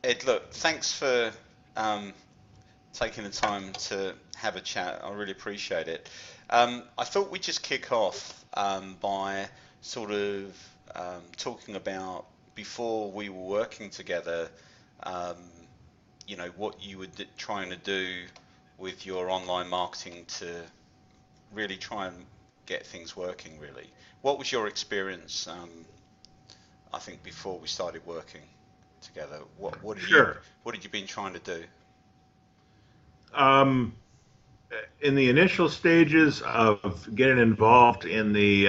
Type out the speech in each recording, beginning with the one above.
Ed, look, thanks for um, taking the time to have a chat. I really appreciate it. I thought we'd just kick off by sort of talking about before we were working together, um, what you were trying to do with your online marketing to really try and get things working, really. What was your experience, I think, before we started working together? Sure. What had you been trying to do? Um, in the initial stages of getting involved in the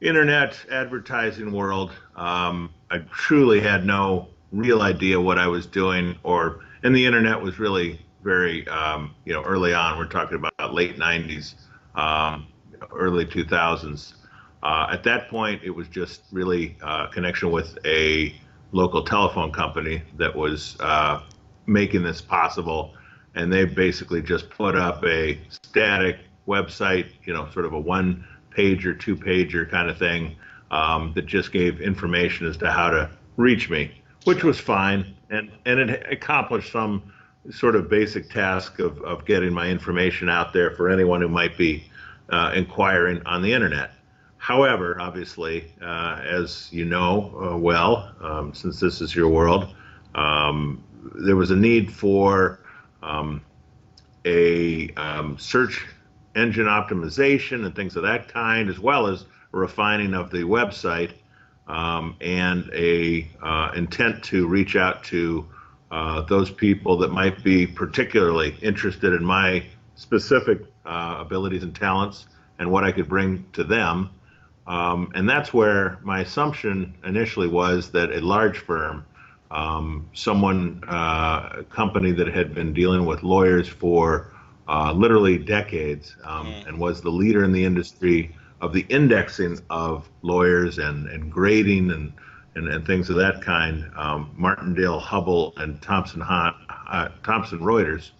internet advertising world, I truly had no real idea what I was doing, and the internet was really very, early on. We're talking about late 90s, early 2000s. At that point, it was just really a connection with a local telephone company that was making this possible. And they basically just put up a static website, sort of a one pager, two pager kind of thing, that just gave information as to how to reach me, which Sure. was fine. And it accomplished some sort of basic task of getting my information out there for anyone who might be inquiring on the internet. However, obviously, as you know since this is your world, there was a need for a search engine optimization and things of that kind, as well as a refining of the website, and a intent to reach out to those people that might be particularly interested in my specific abilities and talents and what I could bring to them. And that's where my assumption initially was that a large firm, a company that had been dealing with lawyers for literally decades, Mm, and was the leader in the industry of the indexing of lawyers and grading and things of that kind, Martindale, Hubbell, and Thomson Reuters,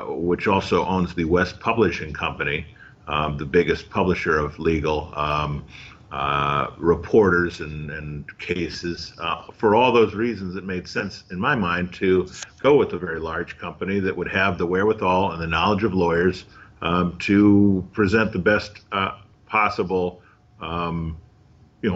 which also owns the West Publishing Company, the biggest publisher of legal reporters and cases. For all those reasons, it made sense in my mind to go with a very large company that would have the wherewithal and the knowledge of lawyers, to present the best possible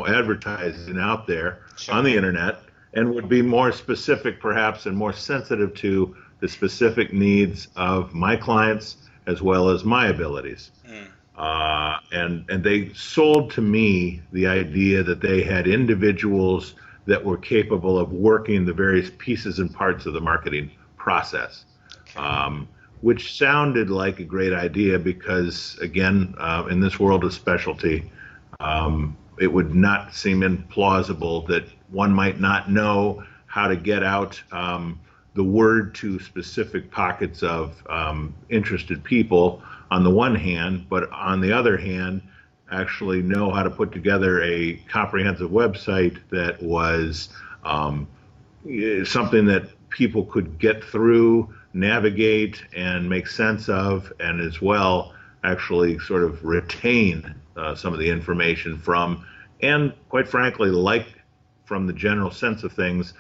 advertising out there on sure. the internet, and would be more specific perhaps and more sensitive to the specific needs of my clients as well as my abilities. Mm, And they sold to me the idea that they had individuals that were capable of working the various pieces and parts of the marketing process, okay. um, which sounded like a great idea because, again, in this world of specialty, it would not seem implausible that one might not know how to get out the word to specific pockets of interested people on the one hand, but on the other hand, actually know how to put together a comprehensive website that was something that people could get through, navigate, and make sense of, and as well actually sort of retain some of the information from, and quite frankly, like from the general sense of things,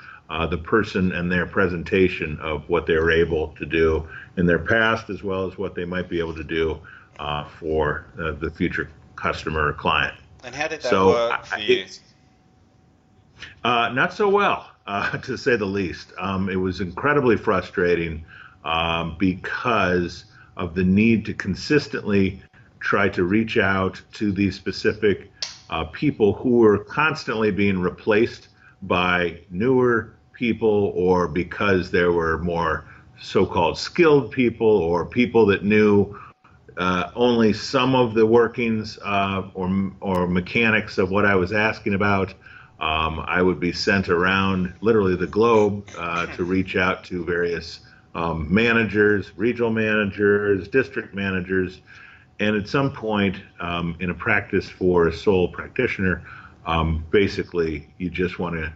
the person and their presentation of what they were able to do in their past, as well as what they might be able to do for the future customer or client. And how did that So work for you? it's not so well, to say the least. It was incredibly frustrating, because of the need to consistently try to reach out to these specific people who were constantly being replaced by newer people, or because there were more so-called skilled people or people that knew only some of the workings, or mechanics of what I was asking about. I would be sent around literally the globe to reach out to various managers, regional managers, district managers, and at some point, in a practice for a sole practitioner, basically you just want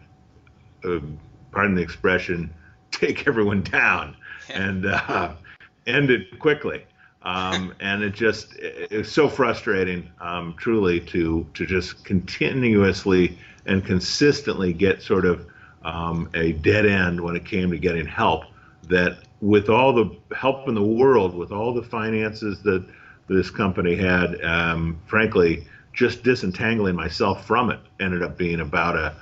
to, pardon the expression, take everyone down Yeah. and end it quickly. And it's so frustrating, truly, to just continuously and consistently get sort of a dead end when it came to getting help. That with all the help in the world, with all the finances that this company had, frankly, just disentangling myself from it ended up being about a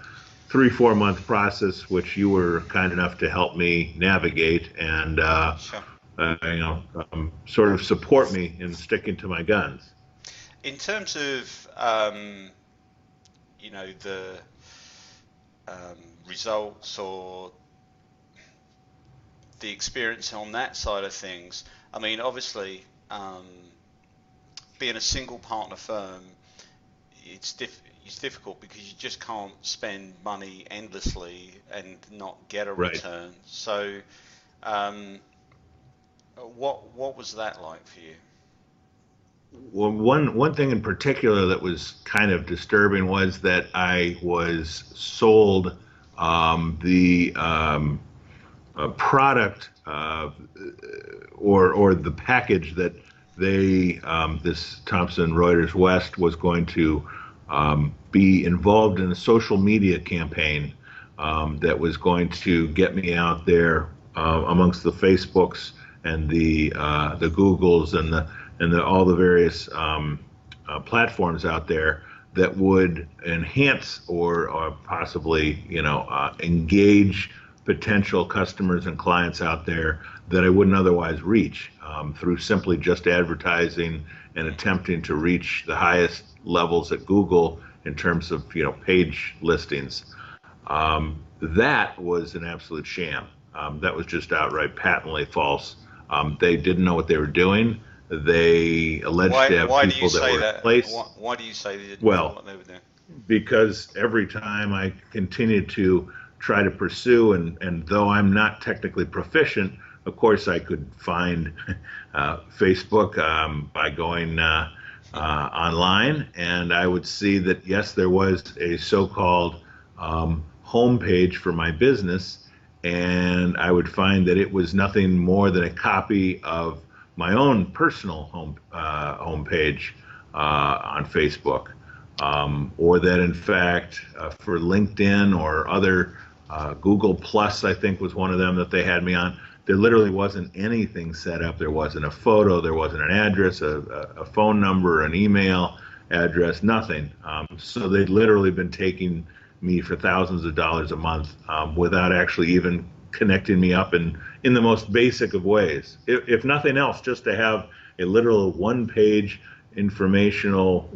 3-4 month process, which you were kind enough to help me navigate and Sure. sort of support me in sticking to my guns. In terms of the results or the experience on that side of things, I mean, obviously, being a single partner firm, it's difficult because you just can't spend money endlessly and not get a Right. return. So, what was that like for you? Well, one thing in particular that was kind of disturbing was that I was sold the product or the package that this Thomson Reuters West was going to be involved in a social media campaign that was going to get me out there amongst the Facebooks and the Googles and all the various platforms out there that would enhance or possibly engage potential customers and clients out there that I wouldn't otherwise reach through simply just advertising and attempting to reach the highest levels at Google in terms of page listings. That was an absolute sham. That was just outright patently false. They didn't know what they were doing. They alleged to have Why do you people that say were in that? place. Why do you say they didn't know Well, what they were doing? because every time I continue to try to pursue, and though I'm not technically proficient, of course I could find Facebook by going online, and I would see that yes, there was a so-called homepage for my business, and I would find that it was nothing more than a copy of my own personal homepage on Facebook, or that in fact for LinkedIn or other Google Plus, I think was one of them that they had me on. There literally wasn't anything set up. There wasn't a photo. There wasn't an address, a phone number, an email address, nothing. So they'd literally been taking me for thousands of dollars a month without actually even connecting me up in the most basic of ways. If nothing else, just to have a literal one-page informational,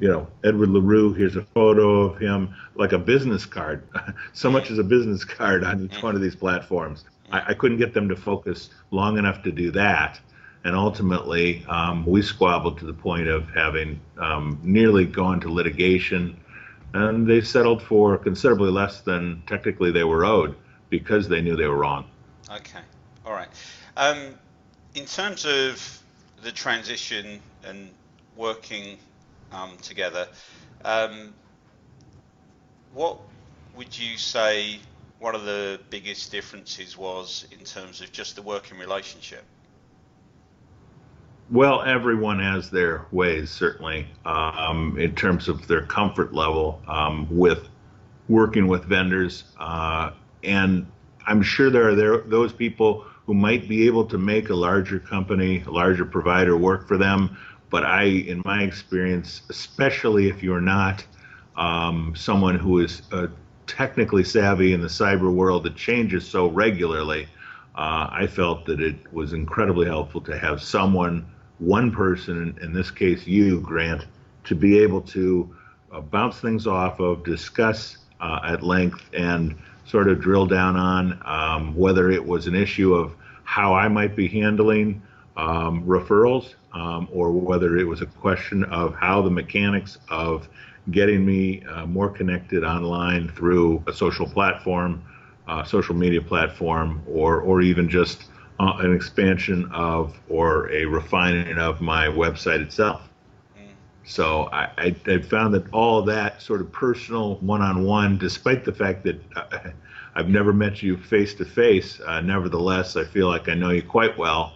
Edward LaRue, here's a photo of him, like a business card. So much as a business card on each one of these platforms. I couldn't get them to focus long enough to do that. And ultimately, we squabbled to the point of having nearly gone to litigation. And they settled for considerably less than technically they were owed because they knew they were wrong. Okay, all right. In terms of the transition and working together, what would you say one of the biggest differences was in terms of just the working relationship? Well, everyone has their ways, certainly, in terms of their comfort level with working with vendors. And I'm sure there are those people who might be able to make a larger company, a larger provider work for them. But in my experience, especially if you're not someone who is technically savvy in the cyber world that changes so regularly, I felt that it was incredibly helpful to have someone, one person, in this case you, Grant, to be able to bounce things off of, discuss at length, and sort of drill down on whether it was an issue of how I might be handling referrals, or whether it was a question of how the mechanics of getting me more connected online through a social platform, social media platform, or even just an expansion of or a refining of my website itself. So I found that all of that sort of personal one-on-one, despite the fact that I've never met you face to face, nevertheless, I feel like I know you quite well.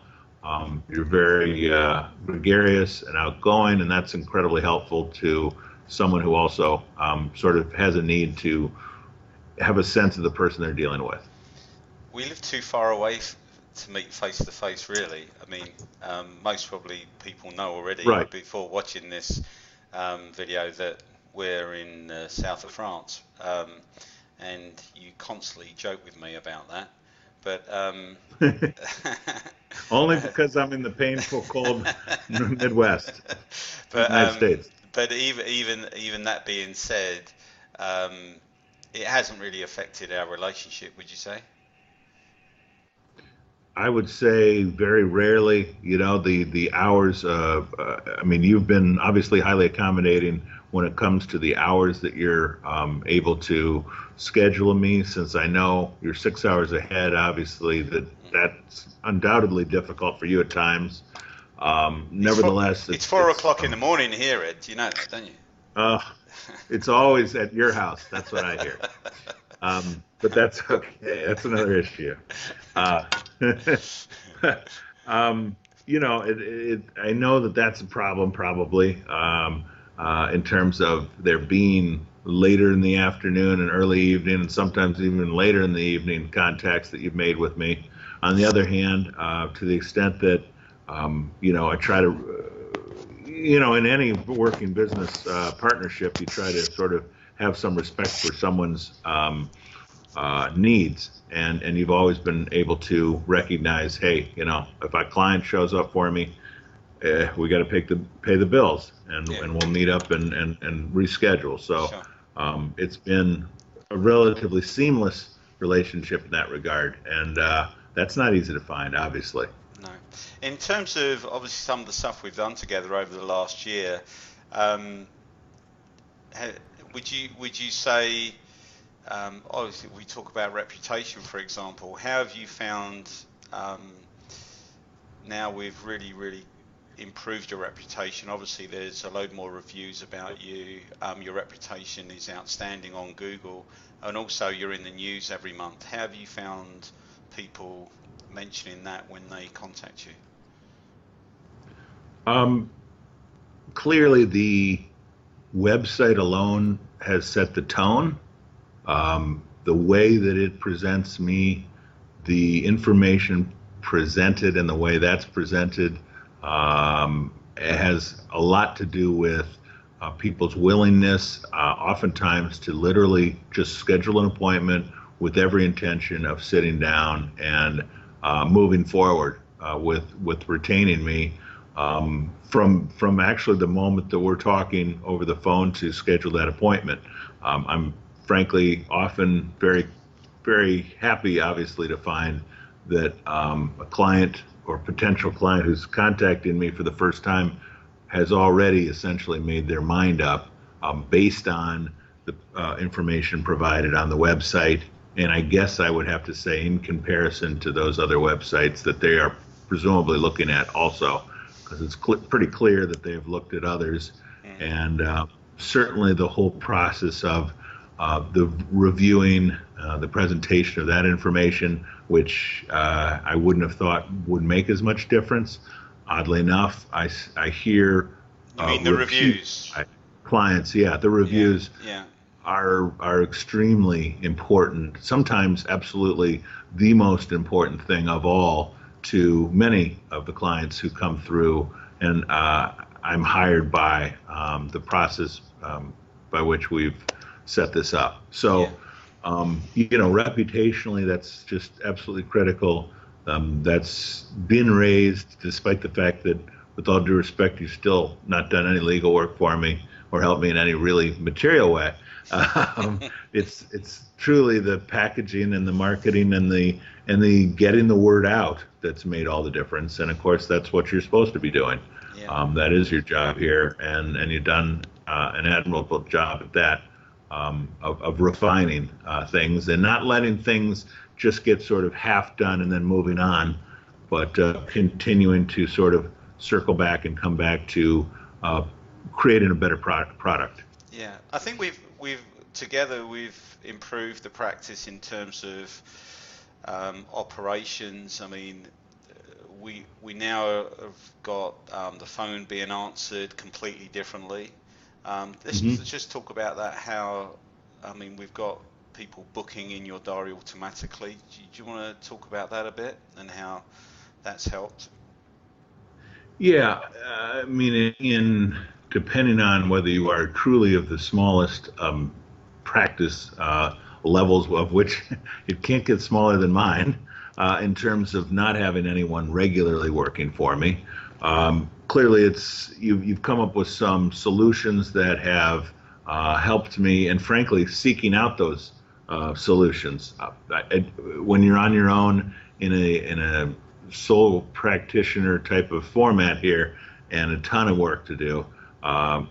You're very gregarious and outgoing, and that's incredibly helpful to someone who also sort of has a need to have a sense of the person they're dealing with. We live too far away to meet face to face, really. I mean, most probably people know already Right. before watching this video that we're in south of France, and you constantly joke with me about that. But Only because I'm in the painful cold Midwest of the but United States. but even that being said, um, it hasn't really affected our relationship, would you say? I would say very rarely, the hours. I mean, you've been obviously highly accommodating when it comes to the hours that you're able to schedule me. Since I know you're 6 hours ahead, obviously that's undoubtedly difficult for you at times. It's four, Nevertheless, it's it's four it's o'clock in the morning here, Ed. You know that, don't you? uh, it's always at your house. That's what I hear. But that's okay. That's another issue. Uh, um, I know that that's a problem probably in terms of there being later in the afternoon and early evening, and sometimes even later in the evening contacts that you've made with me. On the other hand, to the extent that I try to, in any working business partnership, you try to sort of have some respect for someone's needs, and you've always been able to recognize, hey, if a client shows up for me, we got to pay the bills, and Yeah, we'll meet up and reschedule. So sure. it's been a relatively seamless relationship in that regard, and that's not easy to find, obviously. No. In terms of obviously some of the stuff we've done together over the last year, um, ha- would you say obviously we talk about reputation, for example. How have you found um, now we've really improved your reputation? Obviously, there's a load more reviews about you. Your reputation is outstanding on Google, and also you're in the news every month. How have you found people mentioning that when they contact you? Um, Clearly, the website alone has set the tone. The way that it presents me, the information presented, and the way that's presented, it has a lot to do with people's willingness, oftentimes, to literally just schedule an appointment with every intention of sitting down and moving forward with retaining me from actually the moment that we're talking over the phone to schedule that appointment. I'm frankly often very happy, obviously, to find that a client or potential client who's contacting me for the first time has already essentially made their mind up based on the information provided on the website. And I guess I would have to say, in comparison to those other websites that they are presumably looking at also, because it's pretty clear that they've looked at others. Mm, And certainly the whole process of the reviewing, the presentation of that information, which I wouldn't have thought would make as much difference. Oddly enough, I hear you mean the repeat reviews? clients, yeah, the Yeah, reviews yeah, are extremely important. Sometimes absolutely the most important thing of all to many of the clients who come through, and I'm hired by the process by which we've set this up. yeah, So, reputationally, that's just absolutely critical. That's been raised despite the fact that, with all due respect, you've still not done any legal work for me or helped me in any really material way. It's truly the packaging and the marketing and the getting the word out that's made all the difference. And of course, that's what you're supposed to be doing. yeah. That is your job here, and you've done an admirable job at that, of refining things and not letting things just get sort of half done and then moving on, but continuing to sort of circle back and come back to uh, creating a better product. Yeah, I think we've together we've improved the practice in terms of operations. I mean, we now have got the phone being answered completely differently. Let's Hmm. just talk about that. How I mean, we've got people booking in your diary automatically. Do you want to talk about that a bit and how that's helped? Yeah, I mean, in depending on whether you are truly of the smallest practice levels, of which it can't get smaller than mine, in terms of not having anyone regularly working for me. Clearly, you've come up with some solutions that have helped me, and frankly, seeking out those solutions. When you're on your own in a sole practitioner type of format here and a ton of work to do,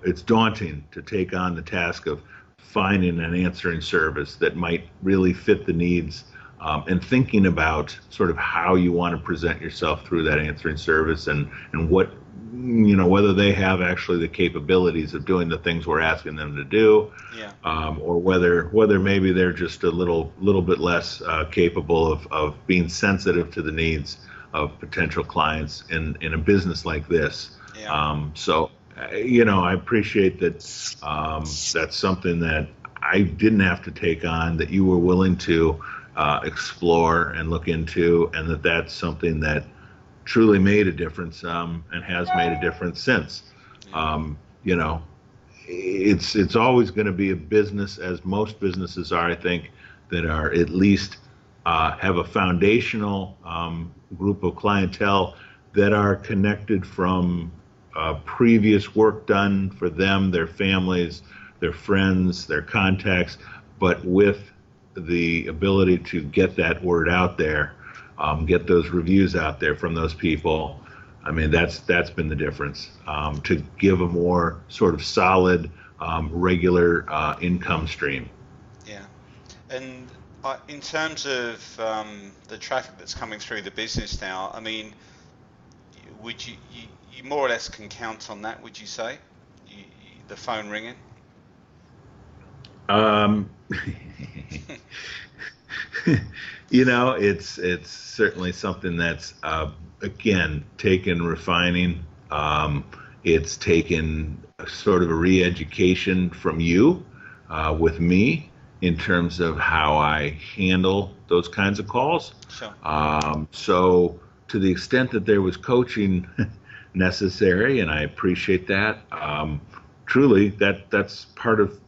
it's daunting to take on the task of finding an answering service that might really fit the needs, and thinking about sort of how you want to present yourself through that answering service, and what, whether they have actually the capabilities of doing the things we're asking them to do, Yeah. or whether maybe they're just a little bit less capable of being sensitive to the needs of potential clients in a business like this. Yeah. I appreciate that. That's something that I didn't have to take on, that you were willing to explore and look into, and that's something that truly made a difference, and has made a difference since. Yeah. You know, it's always going to be a business, as most businesses are, I think, that are at least have a foundational group of clientele that are connected from previous work done for them, their families, their friends, their contacts, but with the ability to get that word out there, get those reviews out there from those people. I mean, that's been the difference, to give a more sort of solid, regular income stream. Yeah. And in terms of the traffic that's coming through the business now, I mean, you more or less can count on that, would you say? The phone ringing? Um, it's certainly something that's again taken refining. It's taken sort of a re-education from you, with me, in terms of how I handle those kinds of calls. Sure. So to the extent that there was coaching necessary, and I appreciate that, truly that's part of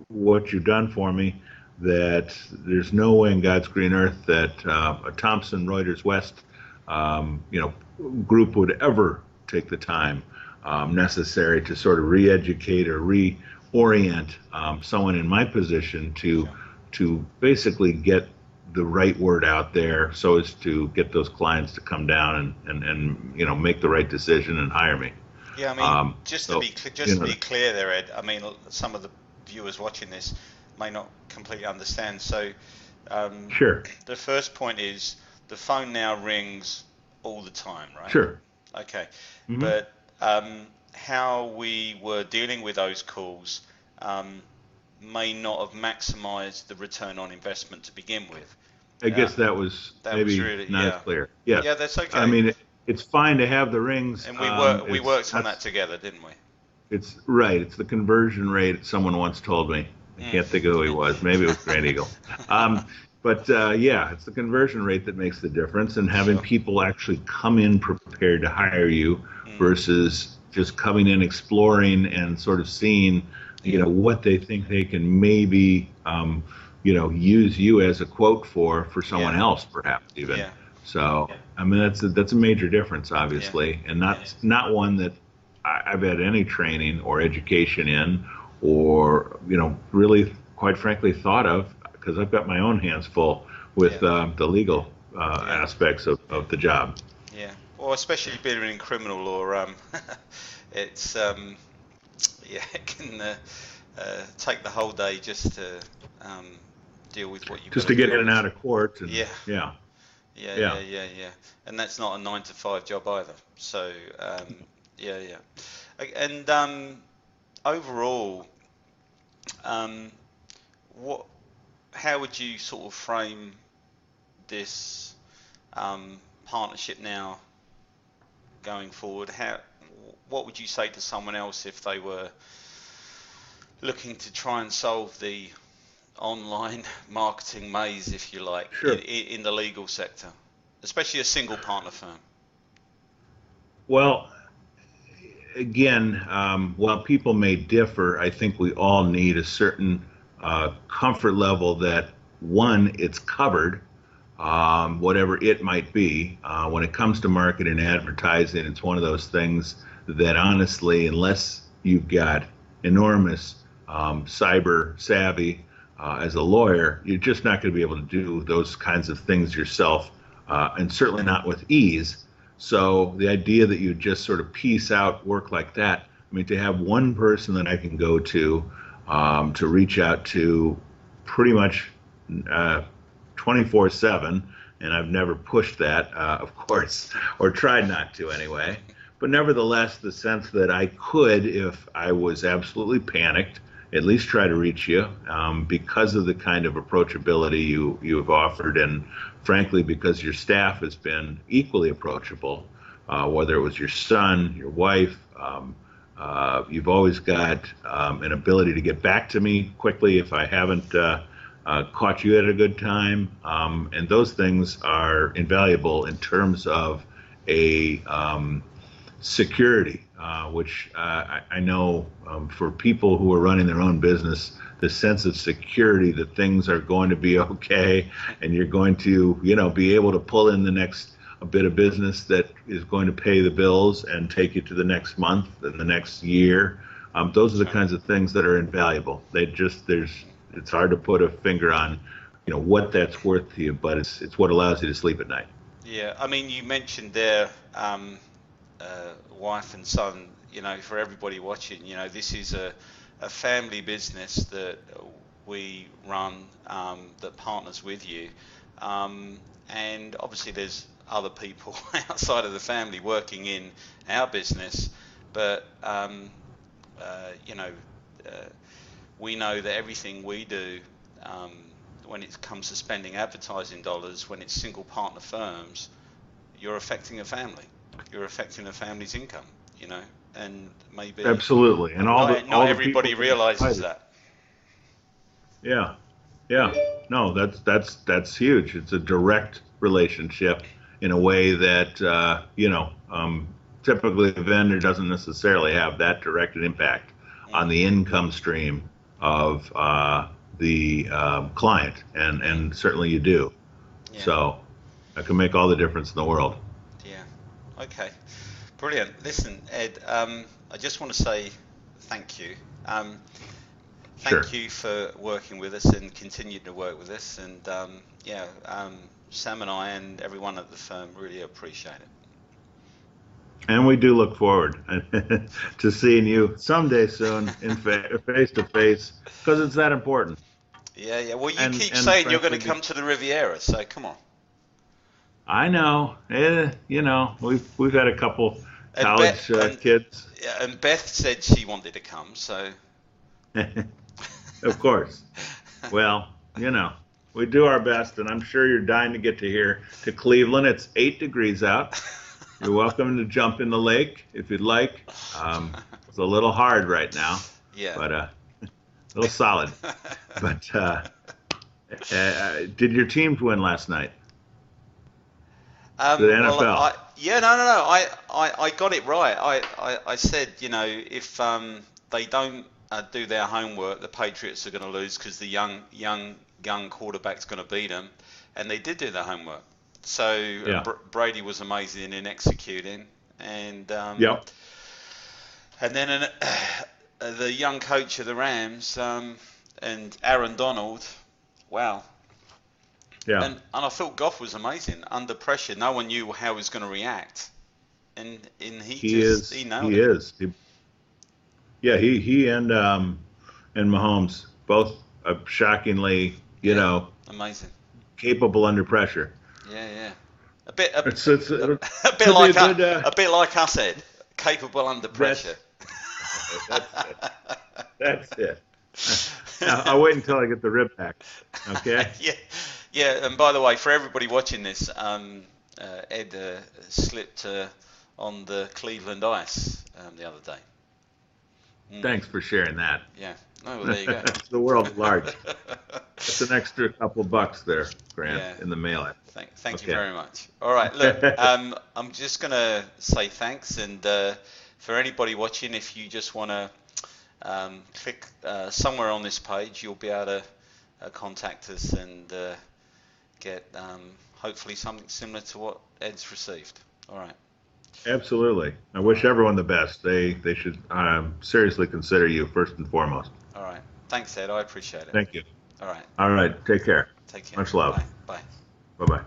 what you've done for me, that there's no way in God's green earth that a Thomson Reuters West group would ever take the time necessary to sort of re-educate or reorient someone in my position Sure. to basically get the right word out there, so as to get those clients to come down and make the right decision and hire me. Yeah, I mean, So, just to be clear there, Ed. I mean, some of the viewers watching this may not completely understand. So, sure, the first point is the phone now rings all the time, right? sure. Okay, Hmm. but how we were dealing with those calls may not have maximized the return on investment to begin with. I Uh, guess that was that was maybe really, not as yeah, clear. Yes. yeah, that's I okay. mean, it's fine to have the rings. And we It's worked on that that's together, didn't we? it's right. It's the conversion rate. Someone once told me. I Mm. can't think of who he was. Maybe it was Grant Eagle. Um, but yeah, it's the conversion rate that makes the difference, and having Sure. people actually come in prepared to hire you Mm. versus just coming in exploring and sort of seeing, Yeah. what they think they can maybe, use you as a quote for someone Yeah. else, perhaps even. Yeah. So, I mean, that's a major difference, Yeah. obviously, and Yeah. not one that I've had any training or education in, or really, quite frankly, thought of, because I've got my own hands full Yeah. with the legal Yeah. aspects of the job. Yeah. Well, especially being in criminal law, it's yeah, it can take the whole day just to um, deal with what you've got Just to to get deal in and with. out of court, and Yeah. yeah, Yeah. yeah. Yeah. Yeah. Yeah. And that's not a 9 to 5 job either. So yeah. Yeah. And overall, um, what? How would you sort of frame this partnership now going forward? What would you say to someone else if they were looking to try and solve the online marketing maze, if you like, Sure. in the legal sector, especially a single partner firm. Well, again, while people may differ, I think we all need a certain comfort level that one, it's covered, whatever it might be. When it comes to marketing and advertising, it's one of those things that honestly, unless you've got enormous cyber savvy as a lawyer, you're just not going to be able to do those kinds of things yourself, and certainly not with ease. So the idea that you just sort of piece out work like that, I mean, to have one person that I can go to reach out to pretty much 24/7, and I've never pushed that, of course, or tried not to anyway. But nevertheless, the sense that I could, if I was absolutely panicked, at least try to reach you because of the kind of approachability you have offered, and frankly, because your staff has been equally approachable, whether it was your son, your wife. You've always got an ability to get back to me quickly if I haven't caught you at a good time. And those things are invaluable in terms of a security, which I know for people who are running their own business, the sense of security that things are going to be okay and you're going to, be able to pull in the next a bit of business that is going to pay the bills and take you to the next month and the next year. Those are the kinds of things that are invaluable. It's hard to put a finger on, what that's worth to you, but it's what allows you to sleep at night. Yeah, I mean, you mentioned there wife and son. For everybody watching, this is a family business that we run that partners with you, and obviously there's other people outside of the family working in our business, but we know that everything we do, when it comes to spending advertising dollars, when it's single partner firms, you're affecting a family. You're affecting a family's income, and maybe Absolutely, and not all the everybody people realizes that. Yeah, yeah. No, that's huge. It's a direct relationship in a way that typically the vendor doesn't necessarily have that direct impact on the income stream of the client, and certainly you do. Yeah. So that can make all the difference in the world. Yeah. Okay. Brilliant. Listen, Ed, I just want to say thank you. Sure. Thank you for working with us and continuing to work with us. And Sam and I and everyone at the firm really appreciate it. And we do look forward to seeing you someday soon in face to face, because it's that important. Yeah, yeah. Well, you And keep and saying you're going to frankly, come to the Riviera, so come on. I know, we've had a couple And college kids, yeah, and Beth said she wanted to come, so. of course. Well, we do our best, and I'm sure you're dying to get to Cleveland. It's 8 degrees out. You're welcome to jump in the lake if you'd like. It's a little hard right now, Yeah. but a little solid. But did your teams win last night? The NFL. Well, no. I got it right. I said, if they don't do their homework, the Patriots are going to lose because the young quarterback's going to beat them, and they did do their homework. So Yeah. Brady was amazing in executing, and Yep. and then the young coach of the Rams and Aaron Donald, wow. Yeah. And I thought Goff was amazing under pressure. No one knew how he was going to react, and he nailed He it. is. Yeah. He and Mahomes both shockingly, Amazing. capable under pressure. Yeah. A It's bit it'll, could be like a good. a bit like I said, capable under pressure. That's it. That's it. I'll wait until I get the rib back. Okay. Yeah. And by the way, for everybody watching this, Ed slipped on the Cleveland ice the other day. Thanks for sharing that. Yeah. Oh, well, there you go. It's the world at large. It's an extra couple bucks there, Grant, Yeah. in the mail. Thank you Okay. very much. All right, look, I'm just gonna say thanks, and for anybody watching, if you just want to click somewhere on this page, you'll be able to contact us and get hopefully something similar to what Ed's received. All right. Absolutely. I All wish right. everyone the best. They should seriously consider you first and foremost. All right. Thanks, Ed. I appreciate it. Thank you. All right. All right. Take care. Take care. Much love. Bye. Bye. Bye bye.